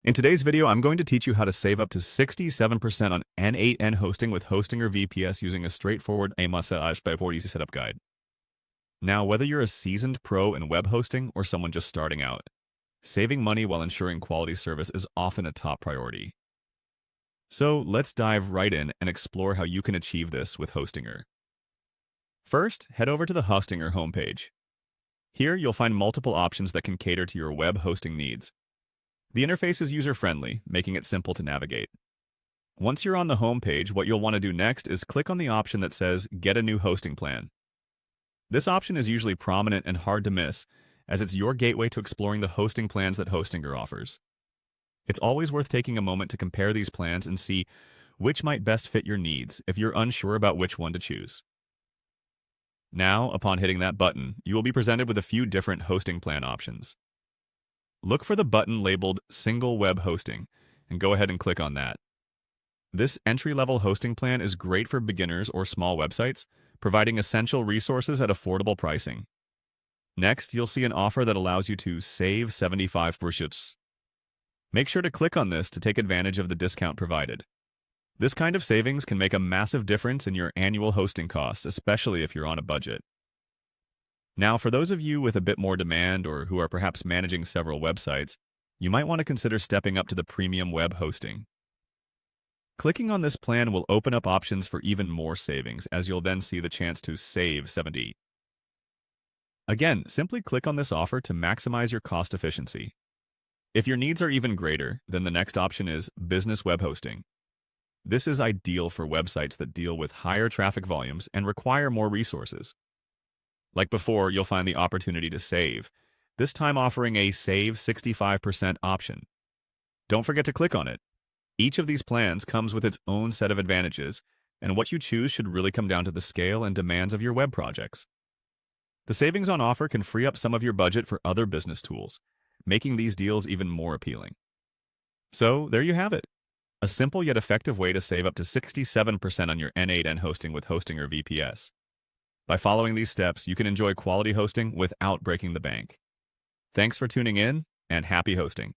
In today's video, I'm going to teach you how to save up to 67% on n8n hosting with Hostinger VPS using a straightforward A-40 setup guide. Now, whether you're a seasoned pro in web hosting or someone just starting out, saving money while ensuring quality service is often a top priority. So let's dive right in and explore how you can achieve this with Hostinger. First, head over to the Hostinger homepage. Here, you'll find multiple options that can cater to your web hosting needs. The interface is user-friendly, making it simple to navigate. Once you're on the home page, what you'll want to do next is click on the option that says Get a new hosting plan. This option is usually prominent and hard to miss, as it's your gateway to exploring the hosting plans that Hostinger offers. It's always worth taking a moment to compare these plans and see which might best fit your needs if you're unsure about which one to choose. Now, upon hitting that button, you will be presented with a few different hosting plan options. Look for the button labeled Single Web Hosting, and go ahead and click on that. This entry-level hosting plan is great for beginners or small websites, providing essential resources at affordable pricing. Next, you'll see an offer that allows you to save 75%. Make sure to click on this to take advantage of the discount provided. This kind of savings can make a massive difference in your annual hosting costs, especially if you're on a budget. Now, for those of you with a bit more demand or who are perhaps managing several websites, you might want to consider stepping up to the premium web hosting. Clicking on this plan will open up options for even more savings, as you'll then see the chance to save 70. Again, simply click on this offer to maximize your cost efficiency. If your needs are even greater, then the next option is Business Web Hosting. This is ideal for websites that deal with higher traffic volumes and require more resources. Like before, you'll find the opportunity to save, this time offering a Save 65% option. Don't forget to click on it. Each of these plans comes with its own set of advantages, and what you choose should really come down to the scale and demands of your web projects. The savings on offer can free up some of your budget for other business tools, making these deals even more appealing. So, there you have it. A simple yet effective way to save up to 67% on your n8n hosting with Hostinger VPS. By following these steps, you can enjoy quality hosting without breaking the bank. Thanks for tuning in, and happy hosting.